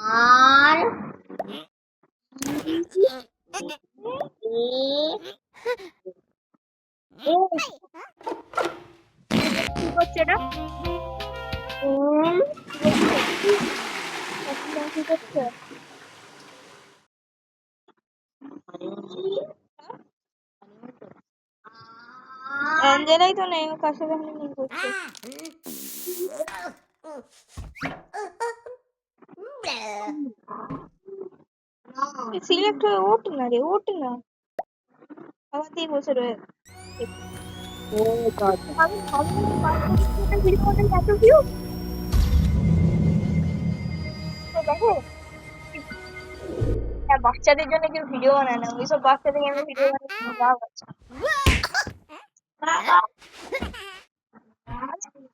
আর কি করছে এটা? কি করছে? অ্যাঞ্জেলাই তো নেই, ও কার সাথে মিল করছে? সিলেক্ট হয়ে ওঠ না রে, ওঠ না, আমাতেই বসে রয়ে। দেখো বাচ্চাদের জন্য কেউ ভিডিও বানায় না, ওইসব বাচ্চাদের আমি ভিডিও বানাই লাভ আছে।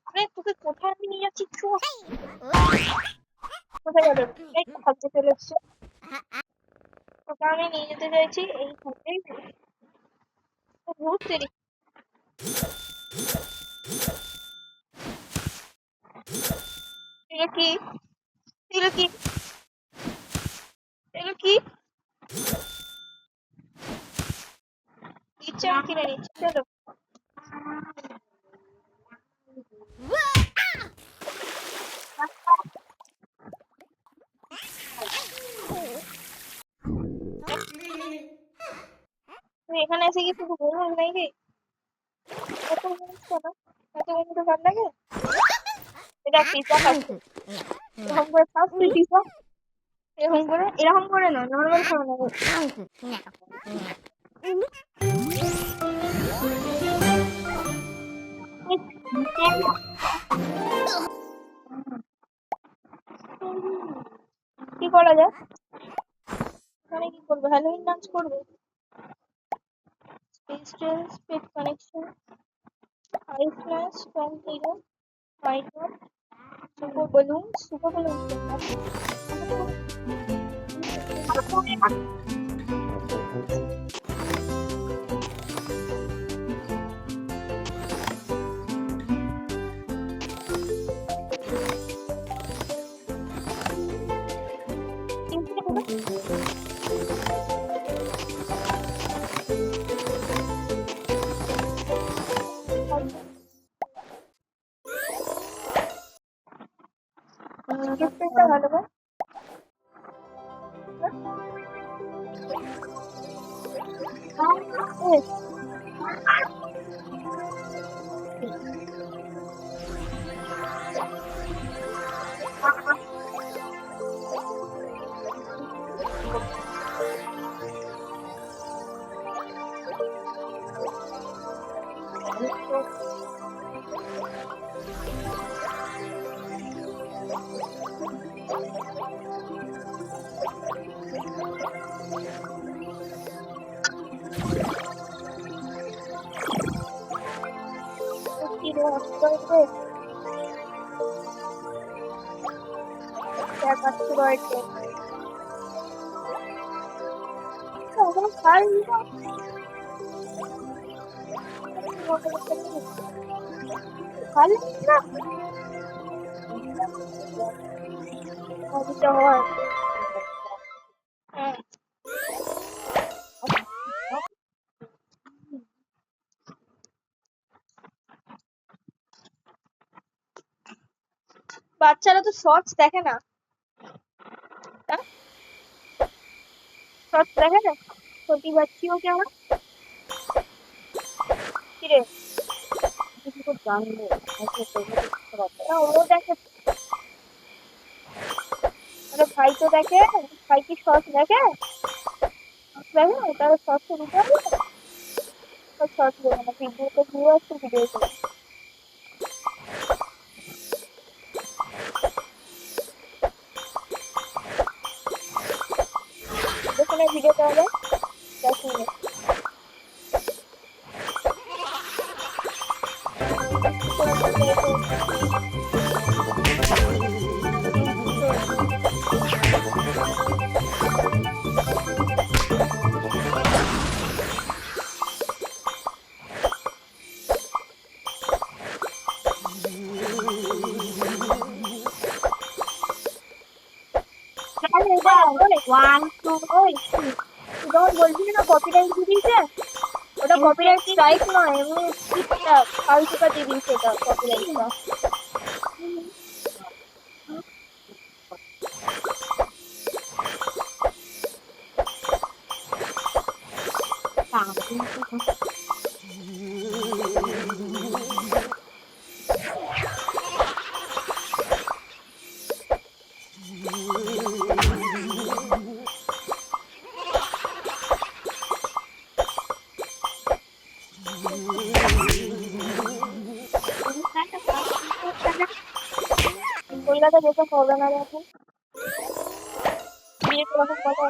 আরে তোকে কোথায় আমি নিয়ে যাচ্ছি? কোথায় যাবে? এই ভাবতে চলে এসছে, তোকে আমি নিয়ে যেতে চাইছি এই ঘুরতেই ঘুরতে। এগুলো কি? এগুলো কি? এগুলো কি ইচ্ছে আমি কিনে নিচ্ছি, চলো। তুমি এখানে এসে কি শুধু বলুন নাকি? এত জিনিস কেন? এত জিনিস ভালো লাগে? এটা পিজা খাচ্ছে, এরকম করে খাস তুই পিজা? এরকম করে নয়, নর্মাল খাওয়া না। কি করা যায়? এখানে কি করবে? হ্যালোইন ডান্স করবে? Space tail, speed connection, ice match, fan hero, fight war, super বলুন। গিফটটা ভালো গো। বাচ্চারা তো শর্টস দেখে না, শর্টস দেখে না। ছোটি বাচ্চিও কেমন কিরে? ও দেখে, আরে ভাই তো দেখে, ভাই কি শর্টস দেখে? দেখে না, তাহলে শর্টস দিতে হবে। শর্টস দেবে না, ভিডিওতে ভিউ আসছে, ভিডিও করে দেখুন ভিডিও করা যায় 10 মিনিট। করে 1 2 ওই তুই যখন বলছিলি না কপিরাইট দিয়ে দিয়েছে, ওটা কপিরাইট স্ট্রাইক নয়, এমনি একটা ফালতুটা দিয়ে দিয়েছে, এটা কপিরাইটটা। কলকাতা যেতে হবে না রে এখন, বিয়ে কিরকম কথা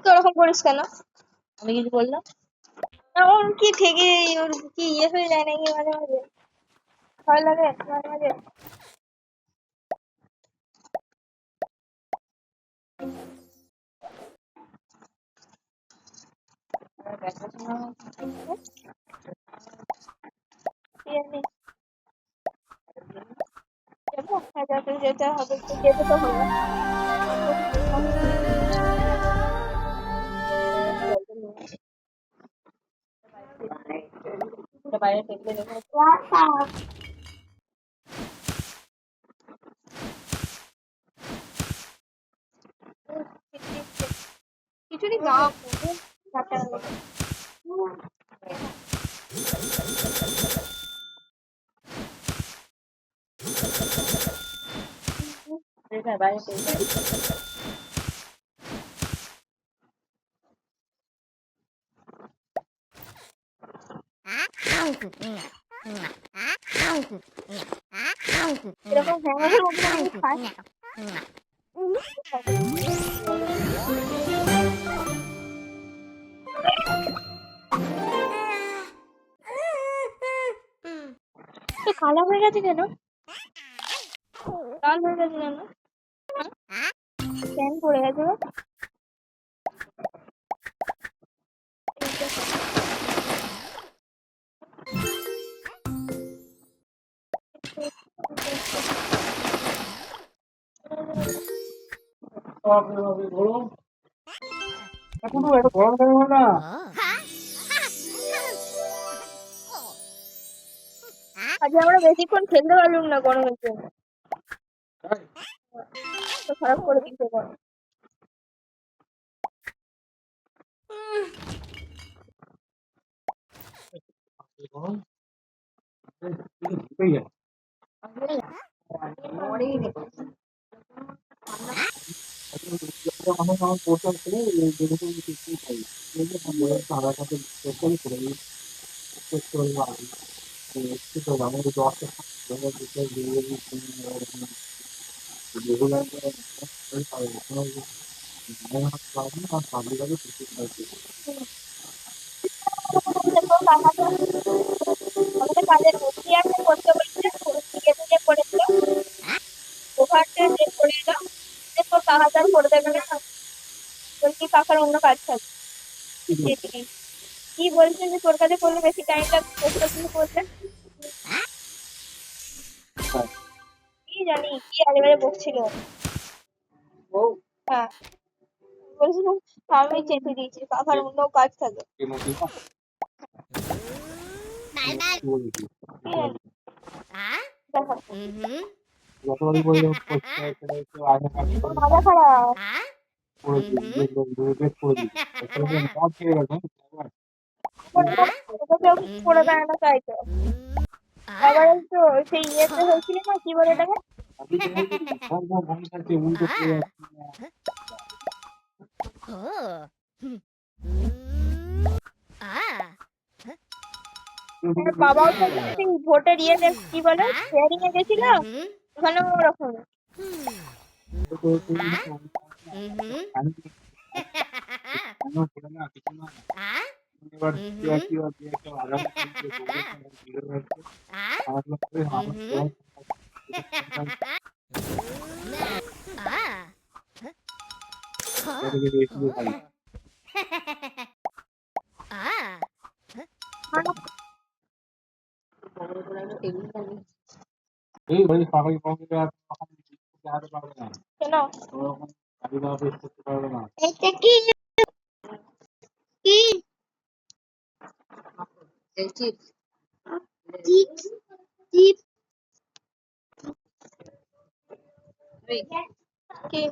তুই ওরকম করিস কেন? আমি কিছু বললাম না? ওর কি থেকে ওর কি ইয়ে হয়ে যায় নাকি মাঝে মাঝে, ভয় লাগে মাঝে মাঝে। কি জানি, যাবো? হ্যাঁ যেতে হবে, তো যেতে তো হবে। বাইরে টেবিলে রেখে খিচুড়ি গা পুরো কাটা গেল। বাইরে টেবিলে এরকম হ্যাঙ্গারের মধ্যে যদি খায় তো কালা হয়ে গেছে কেন? লাল হয়ে গেছে কেন? প্যান পড়ে গেছে গো। এখন তো এত গরম কেন হয় না? আজকে আমরা বেশিক্ষণ খেলতে পারলাম না গরমের জন্য, তাই? তো খারাপ করে দিচ্ছে গরম। গরম? ঢুকেই যায়। আমার পোশাক ছিল এই যেরকম কিছু খাই এই যে সারা সাথে পোশাকই করে শেষ করলাম একটু তো আমাদের দশটা রেগুলার আর সামনে যাবে কিছু খাইছে আমাদের কাজের মধ্যে একটা করতে বলেছে, থেকে থেকে করেছিল, ওভারটা চেক করে এলাম, তোর কাকার করে দেবে না, বলছি কাকার অন্য কাজ থাকে। কি বলছে যে তোর কাছে করলে বেশি টাইম লাগবে, বসে বসে করলে। কি জানি কি আজেবাজে বকছিল। হ্যাঁ বলছিল, আমি চেপে দিয়েছি, কাকার অন্য কাজ থাকে। কি জানি, দেখা যতবারই বলে আগে তোর মাথা খারাপ। করে দিই বেশ করে দিই মদ খেয়ে গেছে ওটা কেউ কিছু করে দেয় না, তাই তো। আবার ওই তো সেই ইয়েতে হয়েছিল না, কি বলে এটাকে, ভূমি থাকছে উল্টো পড়ে যাচ্ছে আমার বাবাও তো সেই ভোটের ইয়েতে কি বলে হিয়ারিং এ গেছিল, ওখানে ওরকম। না কিছু না এবার কি একটা আগামী এই ভাই সবাই কেন? এটা কি কি চিপস চিপস কি?